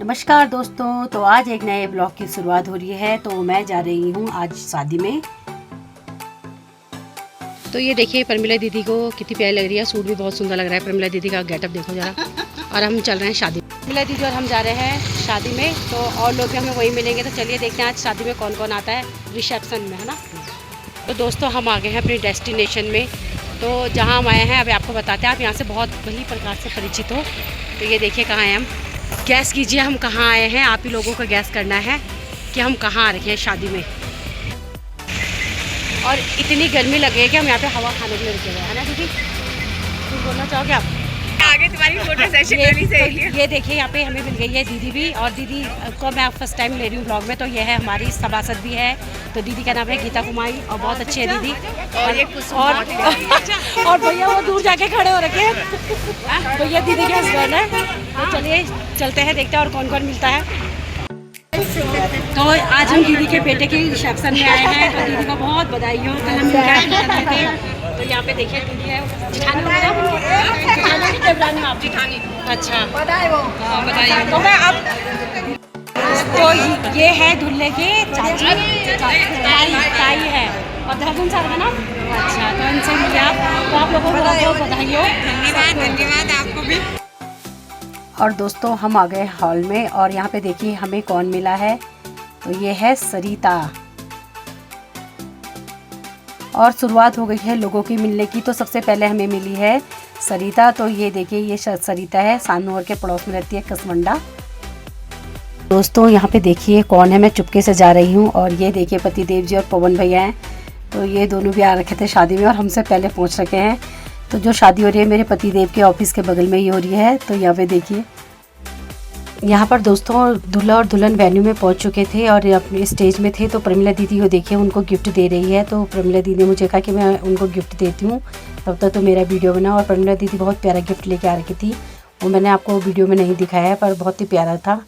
नमस्कार दोस्तों, तो आज एक नए ब्लॉग की शुरुआत हो रही है। तो मैं जा रही हूँ आज शादी में। तो ये देखिए प्रमिला दीदी को कितनी प्यारी लग रही है। सूट भी बहुत सुंदर लग रहा है। प्रमिला दीदी का गेटअप देखो जरा। और हम चल रहे हैं शादी। प्रमिला दीदी और हम जा रहे हैं शादी में। तो और लोग भी हमें वही मिलेंगे। तो चलिए देखते हैं आज शादी में कौन कौन आता है, रिसेप्शन में, है ना। तो दोस्तों हम आ गए हैं अपनी डेस्टिनेशन में। तो जहाँ हम आए हैं अभी आपको बताते हैं। आप यहाँ से बहुत भली प्रकार से परिचित हो। तो ये देखिए कहाँ हैं हम। गैस कीजिए हम कहाँ आए हैं। आप ही लोगों को गैस करना है कि हम कहाँ आ रखे हैं शादी में। और इतनी गर्मी लग रही है कि हम यहाँ पे हवा खाने के लिए रुके हुए हैं, है ना दीदी। कुछ बोलना चाहोगे आप? आगे तुम्हारी फोटो सेशन करनी चाहिए। ये देखिए यहाँ पे हमें मिल गई है दीदी भी। और दीदी को मैं फर्स्ट टाइम ले रही हूँ ब्लॉग में। तो ये है हमारी सभासद भी है। तो दीदी का नाम है गीता कुमारी और बहुत अच्छी है दीदी। और भैया वो दूर जाके खड़े हो रखे हैं। भैया दीदी के हस्बैंड है। तो चलिए चलते हैं, देखते हैं और कौन कौन मिलता है। तो आज हम दीदी के बेटे के रिसेप्शन में आए हैं। तो दीदी को बहुत बधाई हो। कल हम तो यहाँ पे देखिए दीदी है। जिठानी अच्छा बधाई हो। हाँ बधाई हो। तो मैं अब तो ये है दूल्हे की चाची ताई है। और देहरादून सर है ना। अच्छा तो इनसे मिले आप। तो आप लोगों को बहुत बधाई हो। धन्यवाद आपको भी। और दोस्तों हम आ गए हॉल में। और यहाँ पे देखिए हमें कौन मिला है। तो ये है सरिता। और शुरुआत हो गई है लोगों की मिलने की। तो सबसे पहले हमें मिली है सरिता। तो ये देखिए ये सरिता है। सानूर के पड़ोस में रहती है, कसमंडा। दोस्तों यहाँ पे देखिए कौन है। मैं चुपके से जा रही हूँ। और ये देखिए पतिदेव जी और पवन भैया हैं। तो ये दोनों भी आ रखे थे शादी में और हमसे पहले पहुँच रखे हैं। तो जो शादी हो रही है मेरे पतिदेव के ऑफिस के बगल में ही हो रही है। तो यहाँ पे देखिए यहाँ पर दोस्तों दूल्हा और दुल्हन वेन्यू में पहुंच चुके थे और अपने स्टेज में थे। तो प्रमिला दीदी को देखिए उनको गिफ्ट दे रही है। तो प्रमिला दीदी ने मुझे कहा कि मैं उनको गिफ्ट देती हूँ, तब तक तो मेरा वीडियो बना। और प्रमिला दीदी बहुत प्यारा गिफ्ट लेके आ रखी थी। वो मैंने आपको वीडियो में नहीं दिखाया है पर बहुत ही प्यारा था।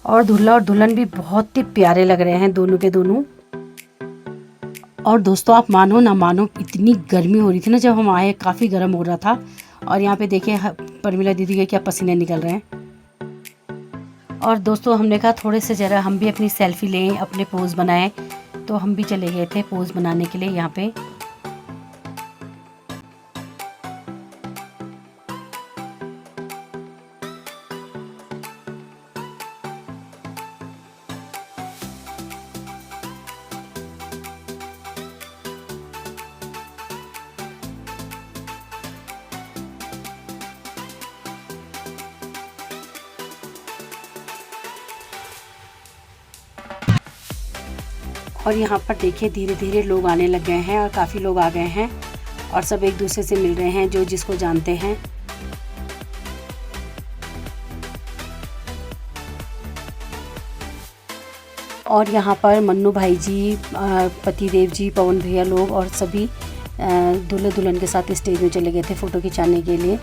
और दूल्हा और दुल्हन भी बहुत ही प्यारे लग रहे हैं दोनों के दोनों। और दोस्तों आप मानो ना मानो इतनी गर्मी हो रही थी ना, जब हम आए काफ़ी गर्म हो रहा था। और यहाँ पे देखिए प्रमिला दीदी के क्या पसीने निकल रहे हैं। और दोस्तों हमने कहा थोड़े से ज़रा हम भी अपनी सेल्फी लें, अपने पोज बनाएं। तो हम भी चले गए थे पोज बनाने के लिए यहाँ पे। और यहाँ पर देखिए धीरे धीरे लोग आने लग गए हैं और काफ़ी लोग आ गए हैं। और सब एक दूसरे से मिल रहे हैं जो जिसको जानते हैं। और यहाँ पर मन्नू भाई जी, पतिदेव जी, पवन भैया लोग और सभी दूल्हे दुल्हन के साथ स्टेज में चले गए थे फ़ोटो खिंचाने के लिए।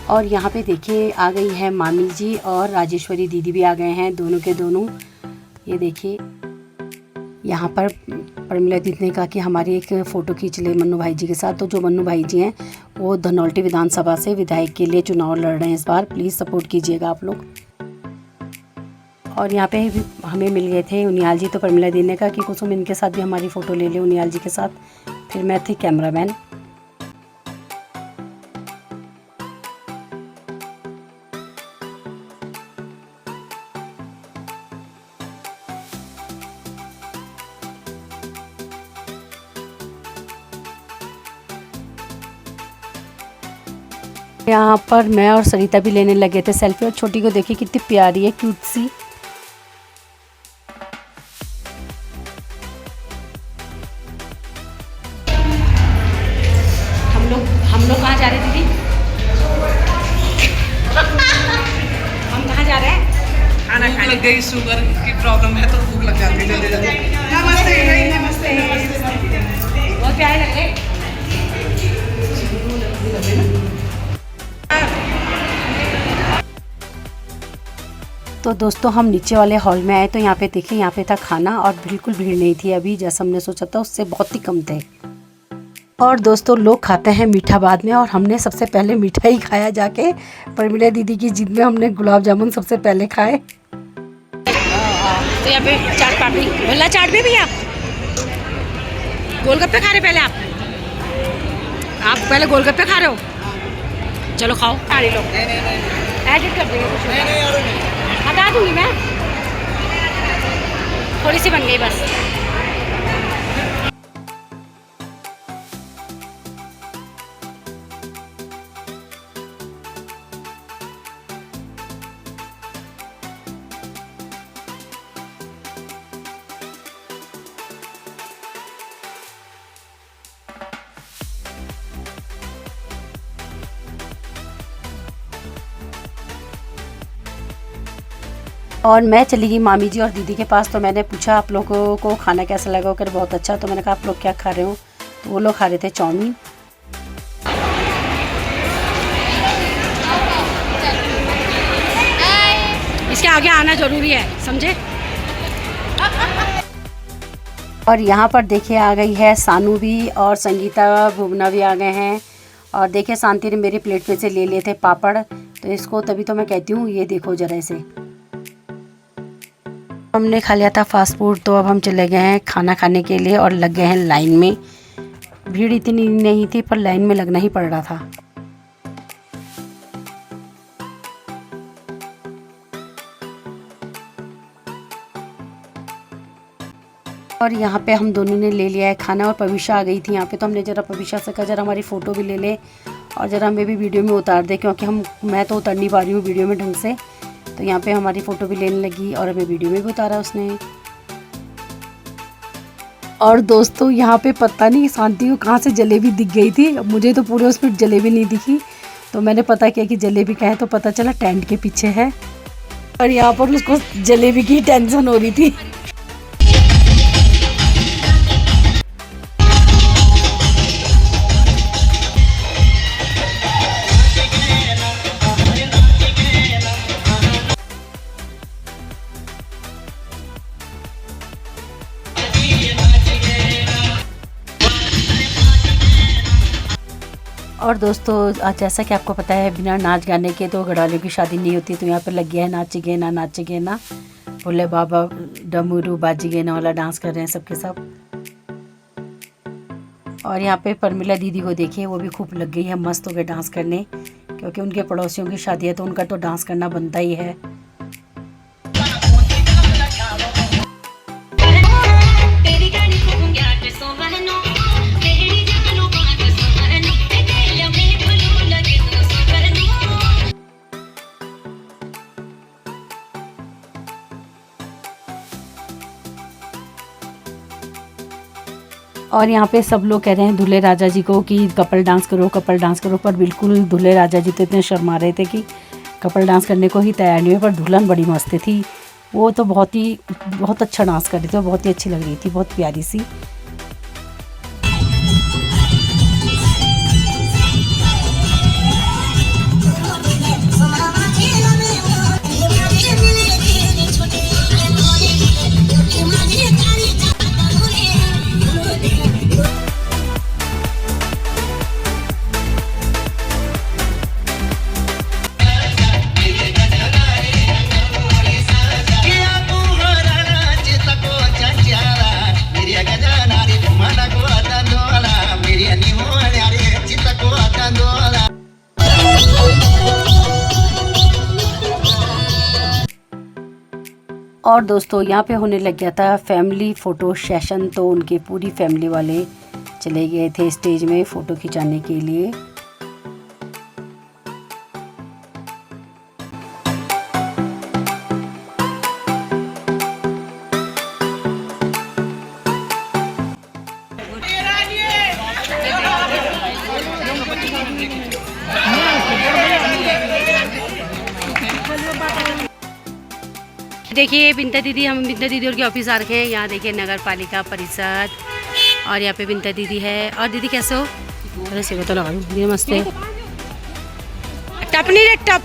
और यहाँ पे देखिए आ गई है मामी जी और राजेश्वरी दीदी भी आ गए हैं, दोनों के दोनों। ये देखिए यहाँ पर प्रमिला दीदी ने कहा कि हमारी एक फ़ोटो खींच ले मन्नू भाई जी के साथ। तो जो मन्नू भाई जी हैं वो धनौल्टी विधानसभा से विधायक के लिए चुनाव लड़ रहे हैं इस बार। प्लीज़ सपोर्ट कीजिएगा आप लोग। और यहाँ पे हमें मिल गए थे उनियाल जी। तो प्रमिला दीदी ने कहा कि कुसुम इनके साथ भी हमारी फ़ोटो ले ले, उनियाल जी के साथ। फिर मैं थी कैमरामैन। यहाँ पर मैं और सरिता भी लेने लगे थे सेल्फी। और छोटी को देखिए कितनी प्यारी है, क्यूट सी। हम लोग कहाँ जा रहे हैं दीदी? हम कहाँ जा रहे हैं? खाना खाने लग गई। शुगर की प्रॉब्लम है तो भूख लग जाती है जल्दी जल्दी। नमस्ते नमस्ते। बहुत प्यारे लग रहे। तो दोस्तों हम नीचे वाले हॉल में आए। तो यहाँ पे देखिए यहाँ पे था खाना और बिल्कुल भीड़ नहीं थी अभी, जैसा हमने सोचा था उससे बहुत ही कम थे। और दोस्तों लोग खाते हैं मीठा बाद में, और हमने सबसे पहले मीठा ही खाया जाके। परमिला दीदी की जिद में हमने गुलाब जामुन सबसे पहले खाए। तो यहाँ पे चाट पापड़ी, भल्ला चाट भी भैया, गोलगप्पे खा रहे पहले आप पहले गोलगप्पे खा रहे हो, चलो खाओ। सारे लोग एडिट कर देंगे, हटा दूंगी मैं, थोड़ी सी बन गई बस। और मैं चली गई मामी जी और दीदी के पास। तो मैंने पूछा आप लोगों को खाना कैसा लगा, कर बहुत अच्छा। तो मैंने कहा आप लोग क्या खा रहे हो, तो वो लोग खा रहे थे चाउमीन। इसके आगे आना जरूरी है, समझे। और यहाँ पर देखिए आ गई है सानू भी, और संगीता भुवना भी आ गए हैं। और देखिए शांति ने मेरी प्लेट में से ले लिए थे पापड़, तो इसको तभी तो मैं कहती हूँ ये देखो जरा इसे। हमने खा लिया था फास्ट फूड, तो अब हम चले गए हैं खाना खाने के लिए और लग गए हैं लाइन में। भीड़ इतनी नहीं थी पर लाइन में लगना ही पड़ रहा था। और यहाँ पे हम दोनों ने ले लिया है खाना, और पविशा आ गई थी यहाँ पे। तो हमने ज़रा पविशा से कहा जरा हमारी फ़ोटो भी ले ले और ज़रा हमें भी वीडियो में उतार दे, क्योंकि मैं तो उतर नहीं पा रही हूँ वीडियो में ढंग से। तो यहाँ पे हमारी फ़ोटो भी लेने लगी और हमें वीडियो में भी उतारा उसने। और दोस्तों यहाँ पे पता नहीं शांति को कहाँ से जलेबी दिख गई थी, मुझे तो पूरे उसमें जलेबी नहीं दिखी। तो मैंने पता किया कि जलेबी का है, तो पता चला टेंट के पीछे है। और यहाँ पर उसको जलेबी की टेंशन हो रही थी। और दोस्तों आज जैसा कि आपको पता है बिना नाच गाने के तो घड़ालियों की शादी नहीं होती। तो यहाँ पे लग गया है नाचेगे ना भोले बाबा डमरू बाजीगे ना वाला डांस कर रहे हैं सबके सब। और यहाँ पे परमिला दीदी को देखिए, वो भी खूब लग गई है मस्त हो गए डांस करने, क्योंकि उनके पड़ोसियों की शादी है तो उनका तो डांस करना बनता ही है। और यहाँ पे सब लोग कह रहे हैं दूल्हे राजा जी को कि कपल डांस करो, पर बिल्कुल दूल्हे राजा जी तो इतने शर्मा रहे थे कि कपल डांस करने को ही तैयार नहीं हुए। पर दुल्हन बड़ी मस्त थी, वो तो बहुत अच्छा डांस कर रही थी, बहुत ही अच्छी लग रही थी, बहुत प्यारी सी। और दोस्तों यहाँ पे होने लग गया था फैमिली फ़ोटो सेशन। तो उनके पूरी फैमिली वाले चले गए थे स्टेज में फ़ोटो खिंचाने के लिए। देखिए बिंता दीदी, हम बिंता दीदी और के ऑफिस आ रखे हैं। यहाँ देखिए नगर पालिका परिषद, और यहाँ पे बिंता दीदी है। और दीदी कैसे हो? अरे सेवा तो लगा दूँ, नमस्ते। टप नहीं रे टप,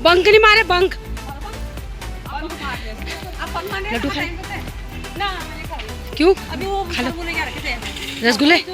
बंक नहीं मारे बंक। लड्डू खाए क्यों? खा लो रसगुल्ले।